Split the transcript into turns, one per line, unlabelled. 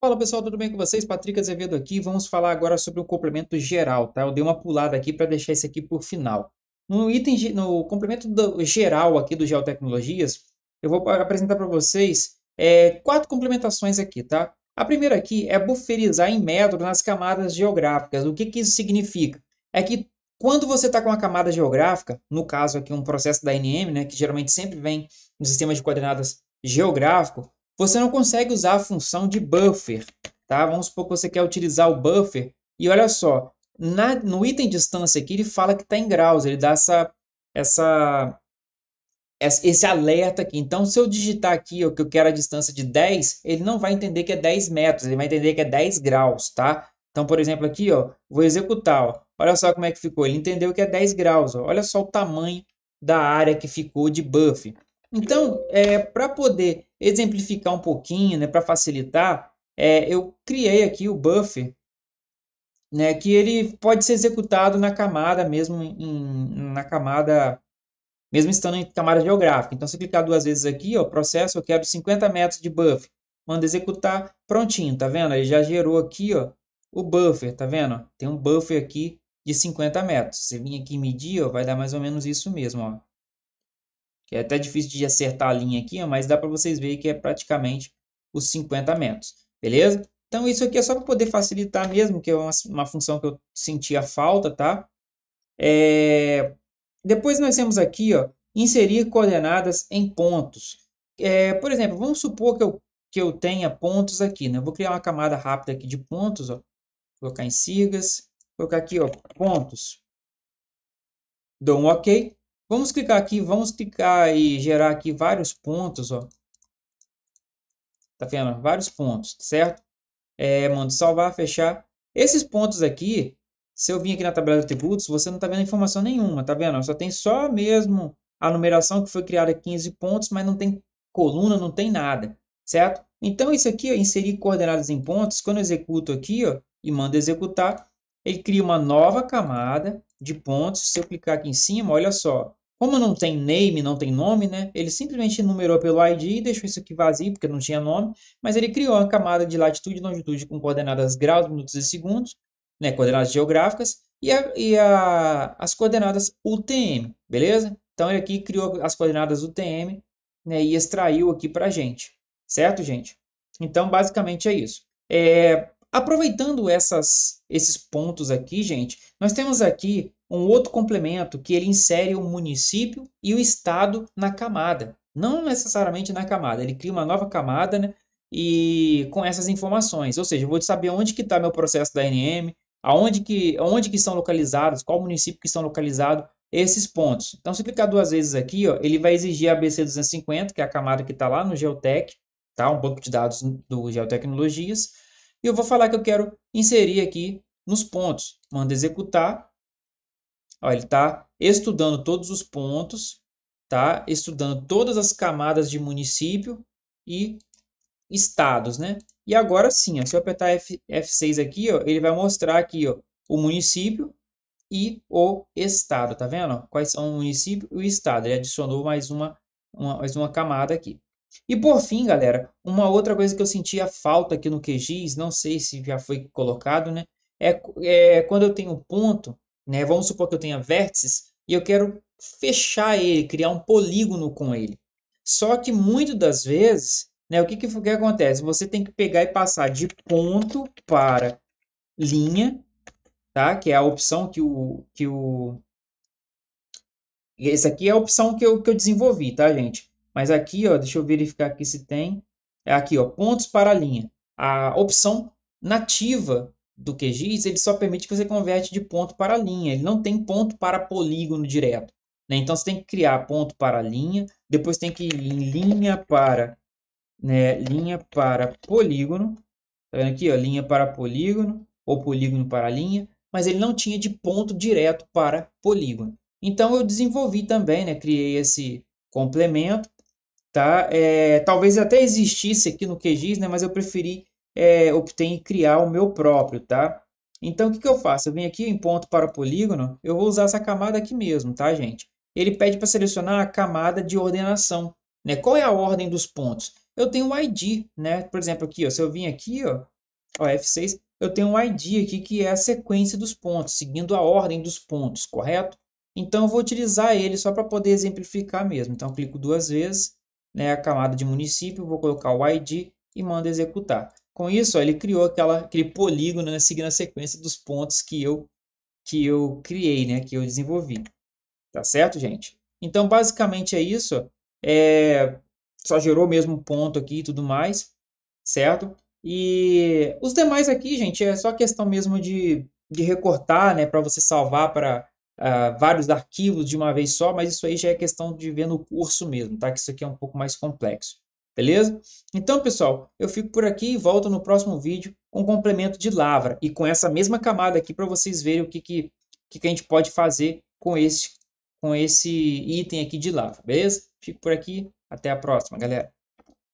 Fala pessoal, tudo bem com vocês? Patrick Azevedo aqui. Vamos falar agora sobre o complemento geral, tá? Eu dei uma pulada aqui para deixar esse aqui por final. No complemento geral aqui do Geotecnologias, eu vou apresentar para vocês quatro complementações aqui, tá? A primeira aqui é buferizar em metro nas camadas geográficas. O que que isso significa? É que quando você está com uma camada geográfica, no caso aqui um processo da NM, né, que geralmente sempre vem no sistema de coordenadas geográfico, você não consegue usar a função de buffer, tá? Vamos supor que você quer utilizar o buffer e olha só, no item distância aqui ele fala que está em graus, ele dá essa, esse alerta aqui. Então, se eu digitar aqui ó, que eu quero a distância de 10, ele não vai entender que é 10 metros, ele vai entender que é 10 graus, tá? Então, por exemplo, aqui, ó, vou executar, ó. Olha só como é que ficou. Ele entendeu que é 10 graus, ó. Olha só o tamanho da área que ficou de buffer. Então, para poder exemplificar um pouquinho, né, para facilitar, eu criei aqui o buffer, né, que ele pode ser executado na camada mesmo, na camada mesmo estando em camada geográfica. Então, se clicar duas vezes aqui, ó, processo, eu quero 50 metros de buffer. Manda executar, prontinho, tá vendo? Aí já gerou aqui, ó, o buffer, tá vendo? Tem um buffer aqui de 50 metros. Se você vir aqui medir, ó, vai dar mais ou menos isso mesmo, ó. Que é até difícil de acertar a linha aqui, ó, mas dá para vocês verem que é praticamente os 50 metros, beleza? Então, isso aqui é só para poder facilitar mesmo, que é uma função que eu sentia falta, tá? Depois nós temos aqui, ó, inserir coordenadas em pontos. Por exemplo, vamos supor que eu tenha pontos aqui, né? Eu vou criar uma camada rápida aqui de pontos, ó. Colocar em sigas, colocar aqui, ó, pontos. Dou um OK. Vamos clicar e gerar aqui vários pontos, ó. Tá vendo? Vários pontos, certo? Mando salvar, fechar. Esses pontos aqui, se eu vir aqui na tabela de atributos, você não está vendo informação nenhuma, tá vendo? Só tem só mesmo a numeração que foi criada 15 pontos, mas não tem coluna, não tem nada, certo? Então, isso aqui, ó, inserir coordenadas em pontos, quando eu executo aqui, ó, e mando executar, ele cria uma nova camada de pontos. Se eu clicar aqui em cima, olha só, como não tem name, não tem nome, né? Ele simplesmente numerou pelo ID e deixou isso aqui vazio, porque não tinha nome, mas ele criou uma camada de latitude e longitude com coordenadas graus, minutos e segundos, né? Coordenadas geográficas, as coordenadas UTM, beleza? Então ele aqui criou as coordenadas UTM, né? E extraiu aqui para a gente, certo, gente? Então basicamente é isso. Aproveitando esses pontos aqui, gente, nós temos aqui um outro complemento que ele insere o município e o estado na camada. Não necessariamente na camada, ele cria uma nova camada, né? E com essas informações, ou seja, eu vou saber onde que está meu processo da ANM, onde que estão localizados, qual município que estão localizados esses pontos. Então, se clicar duas vezes aqui, ó, ele vai exigir a ABC 250, que é a camada que está lá no Geotech, tá? Um banco de dados do Geotecnologias. E eu vou falar que eu quero inserir aqui nos pontos. Manda executar. Ó, ele está estudando todos os pontos, tá? Estudando todas as camadas de município e estados, né? E agora sim, ó, se eu apertar F6 aqui, ó, ele vai mostrar aqui, ó, o município e o estado, tá vendo? Ó? Quais são o município e o estado. Ele adicionou mais uma camada aqui. E por fim, galera, uma outra coisa que eu sentia falta aqui no QGIS, não sei se já foi colocado, né? Quando eu tenho ponto, né? Vamos supor que eu tenha vértices e eu quero fechar ele, criar um polígono com ele. Só que muitas das vezes, né? O que acontece? Você tem que pegar e passar de ponto para linha, tá? Que é a opção esse aqui é a opção que eu desenvolvi, tá, gente? Mas aqui, ó, deixa eu verificar aqui se tem. É aqui, ó, pontos para linha. A opção nativa do QGIS, ele só permite que você converte de ponto para linha. Ele não tem ponto para polígono direto, né? Então você tem que criar ponto para linha, depois tem que ir em linha para, né, linha para polígono. Tá vendo aqui, ó, linha para polígono ou polígono para linha, mas ele não tinha de ponto direto para polígono. Então eu desenvolvi também, né, criei esse complemento, tá? Talvez até existisse aqui no QGIS, né, mas eu preferi optei em criar o meu próprio, tá? Então o que que eu faço? Eu venho aqui em ponto para polígono, eu vou usar essa camada aqui mesmo, tá, gente? Ele pede para selecionar a camada de ordenação, né? Qual é a ordem dos pontos? eu tenho um ID, né? Por exemplo, aqui, ó, se eu vim aqui, ó, F6, eu tenho um ID aqui que é a sequência dos pontos, seguindo a ordem dos pontos, correto? Então eu vou utilizar ele só para poder exemplificar mesmo. Então eu clico duas vezes, né, a camada de município, vou colocar o ID e mando executar. Com isso, ó, ele criou aquele polígono, né, seguindo a sequência dos pontos que eu criei, né, que eu desenvolvi. Tá certo, gente? Então, basicamente é isso. Só gerou mesmo um ponto aqui e tudo mais, certo? E os demais aqui, gente, é só questão mesmo de recortar, né, para você salvar para vários arquivos de uma vez só, mas isso aí já é questão de ver no curso mesmo, tá? Que isso aqui é um pouco mais complexo, beleza? Então, pessoal, eu fico por aqui e volto no próximo vídeo com complemento de Lavra e com essa mesma camada aqui para vocês verem o que a gente pode fazer com esse item aqui de Lavra, beleza? Fico por aqui, até a próxima, galera.